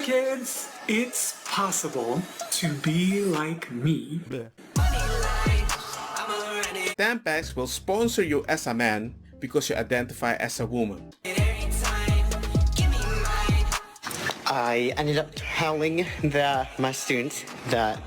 Kids, it's possible to be like me. Tampax will sponsor you as a man because you identify as a woman. I ended up telling my students that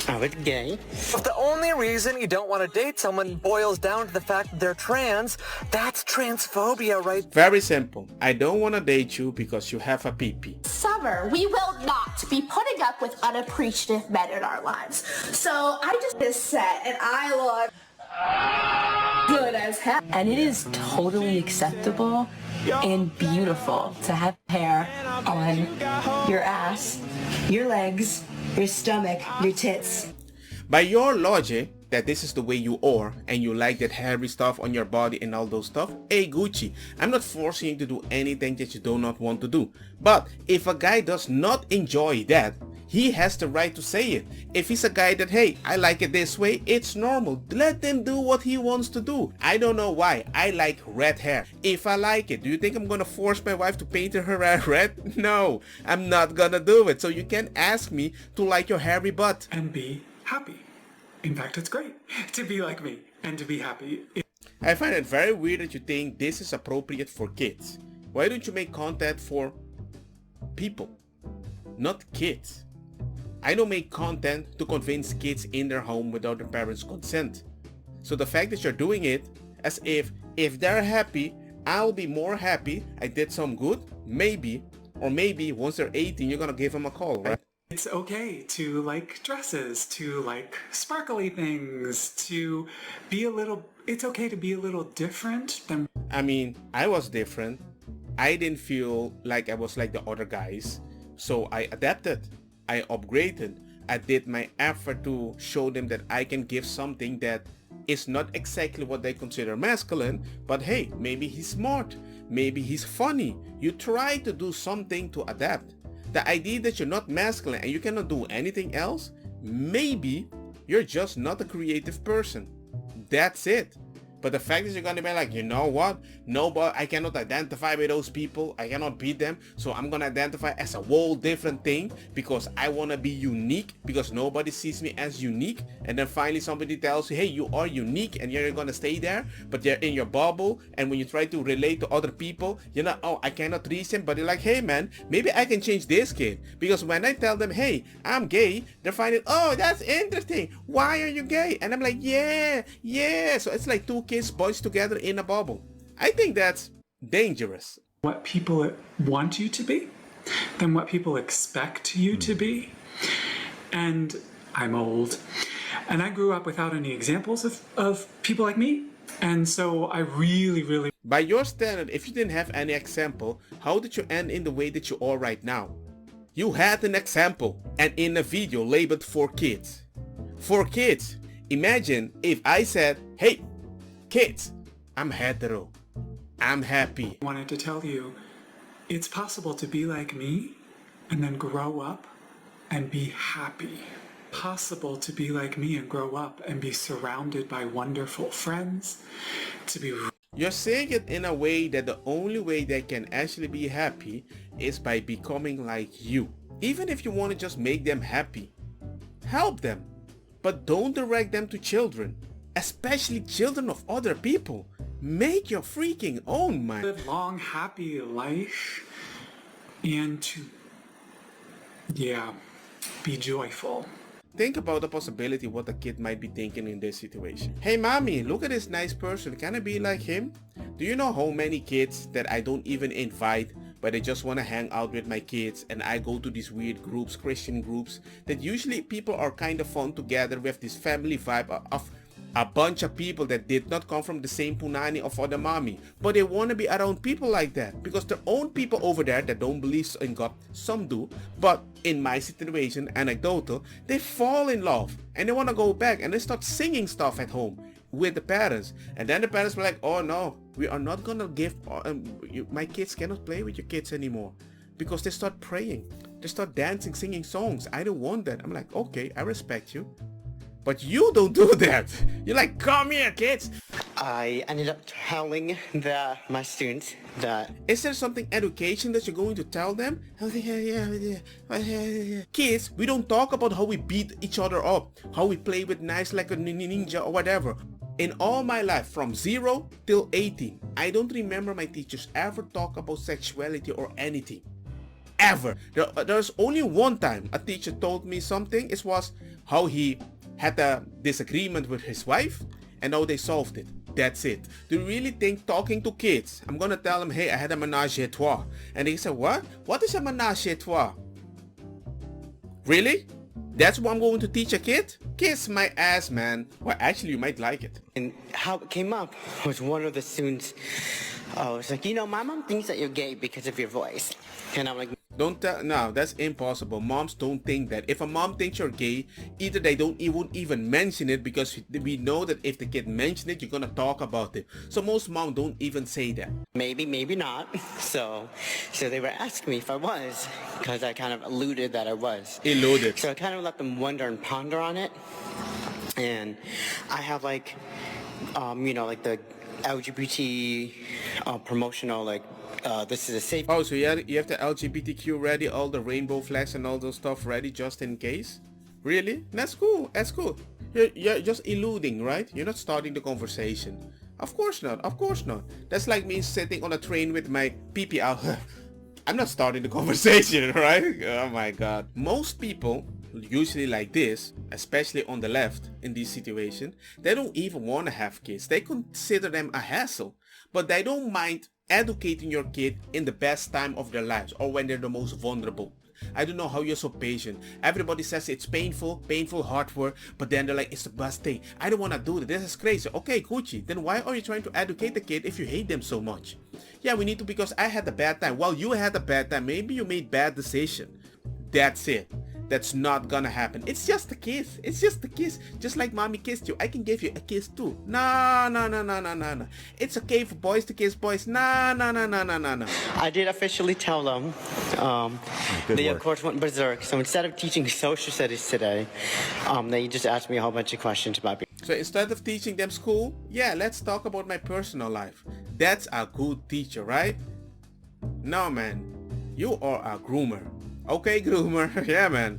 I was gay. If the only reason you don't want to date someone boils down to the fact that they're trans, that's transphobia, right? Very simple. I don't want to date you because you have a pee-pee. Summer, we will not be putting up with unappreciative men in our lives. So I just this set and I look good as hell. And it is totally acceptable and beautiful to have hair on your ass, your legs, your stomach, your tits. By your logic, that this is the way you are and you like that hairy stuff on your body and all those stuff, hey Gucci, I'm not forcing you to do anything that you do not want to do. But if a guy does not enjoy that, he has the right to say it. If he's a guy that, hey, I like it this way, it's normal. Let him do what he wants to do. I don't know why. I like red hair. If I like it, do you think I'm gonna force my wife to paint her hair red? No, I'm not gonna do it. So you can ask me to like your hairy butt. And be happy. In fact, it's great to be like me and to be happy. I find it very weird that you think this is appropriate for kids. Why don't you make content for people, not kids? I don't make content to convince kids in their home without their parents' consent. So the fact that you're doing it as if they're happy, I'll be more happy, I did some good, maybe, or maybe once they're 18, you're gonna give them a call, right? It's okay to like dresses, to like sparkly things, to be it's okay to be a little different than... I mean, I was different. I didn't feel like I was like the other guys. So I adapted. I upgraded. I did my effort to show them that I can give something that is not exactly what they consider masculine, but hey, maybe he's smart, maybe he's funny. You try to do something to adapt. The idea that you're not masculine and you cannot do anything else, maybe you're just not a creative person. That's it. But the fact is you're gonna be like, you know what? No, but I cannot identify with those people. I cannot beat them. So I'm gonna identify as a whole different thing because I wanna be unique because nobody sees me as unique. And then finally somebody tells you, hey, you are unique and you're gonna stay there, but you're in your bubble. And when you try to relate to other people, you're not, oh, I cannot reach them. But you're like, hey man, maybe I can change this kid. Because when I tell them, hey, I'm gay, they're finding, oh, that's interesting. Why are you gay? And I'm like, yeah. So it's like two kids boys together in a bubble. I think that's dangerous. What people want you to be than what people expect you to be. And I'm old. And I grew up without any examples of people like me. And so I really... By your standard, if you didn't have any example, how did you end in the way that you are right now? You had an example and in a video labeled for kids. For kids. Imagine if I said, hey, kids, I'm hetero. I'm happy. I wanted to tell you, it's possible to be like me and then grow up and be happy. Possible to be like me and grow up and be surrounded by wonderful friends. To be... You're saying it in a way that the only way they can actually be happy is by becoming like you. Even if you want to just make them happy, help them. But don't direct them to children. Especially children of other people. Make your freaking own, man. Live long, happy life and to, be joyful. Think about the possibility what a kid might be thinking in this situation. Hey mommy, look at this nice person. Can I be like him? Do you know how many kids that I don't even invite, but I just want to hang out with my kids, and I go to these weird groups, Christian groups, that usually people are kind of fun together with this family vibe of a bunch of people that did not come from the same punani of other mommy, but they want to be around people like that because their own people over there that don't believe in God, some do, but in my situation, anecdotal, they fall in love and they want to go back and they start singing stuff at home with the parents, and then the parents were like, oh no, we are not gonna give my kids cannot play with your kids anymore because they start praying, they start dancing, singing songs. I don't want that. I'm like, okay, I respect you. But you don't do that. You're like, come here, kids. I ended up telling my students that Is there something education that you're going to tell them? Kids, we don't talk about how we beat each other up, how we play with knives like a ninja or whatever. In all my life, from 0 till 18, I don't remember my teachers ever talk about sexuality or anything. Ever. There's only one time a teacher told me something. It was how he had a disagreement with his wife and how they solved it. That's it. Do you really think talking to kids, I'm gonna tell them, hey, I had a menage a trois. And they said, what? What is a menage a trois? Really? That's what I'm going to teach a kid? Kiss my ass, man. Well, actually, you might like it. and how it came up was one of the students was like, my mom thinks that you're gay because of your voice. And I'm like, Don't tell, no, that's impossible. Moms don't think that. If a mom thinks you're gay, either they won't even mention it because we know that if the kid mentions it, you're gonna talk about it. So most moms don't even say that. maybe, maybe not. So they were asking me if I was, because I kind of alluded that I was. Eluded. So I kind of let them wonder and ponder on it. And I have like the LGBT promotional, this is a safe. Oh, so you have the LGBTQ ready, all the rainbow flags and all those stuff ready just in case? Really? That's cool. That's cool. You're just eluding, right? You're not starting the conversation. Of course not. Of course not. That's like me sitting on a train with my pee-pee out. I'm not starting the conversation, right? Oh my god. Most people, usually like this, especially on the left in this situation, they don't even want to have kids. They consider them a hassle. But they don't mind educating your kid in the best time of their lives or when they're the most vulnerable. I don't know how you're so patient. Everybody says it's painful, hard work, but then they're like, it's the best thing. I don't want to do it. This is crazy. Okay, Gucci. Then why are you trying to educate the kid if you hate them so much? Yeah, we need to, because I had a bad time. Well, you had a bad time. Maybe you made bad decision. That's it. That's not gonna happen. It's just a kiss. It's just a kiss. Just like mommy kissed you, I can give you a kiss too. No. It's okay for boys to kiss boys. No. I did officially tell them. They of course went berserk. So instead of teaching social studies today, they just asked me a whole bunch of questions about me. So instead of teaching them school, yeah, let's talk about my personal life. That's a good teacher, right? No, man. You are a groomer. Okay, groomer. Yeah, man.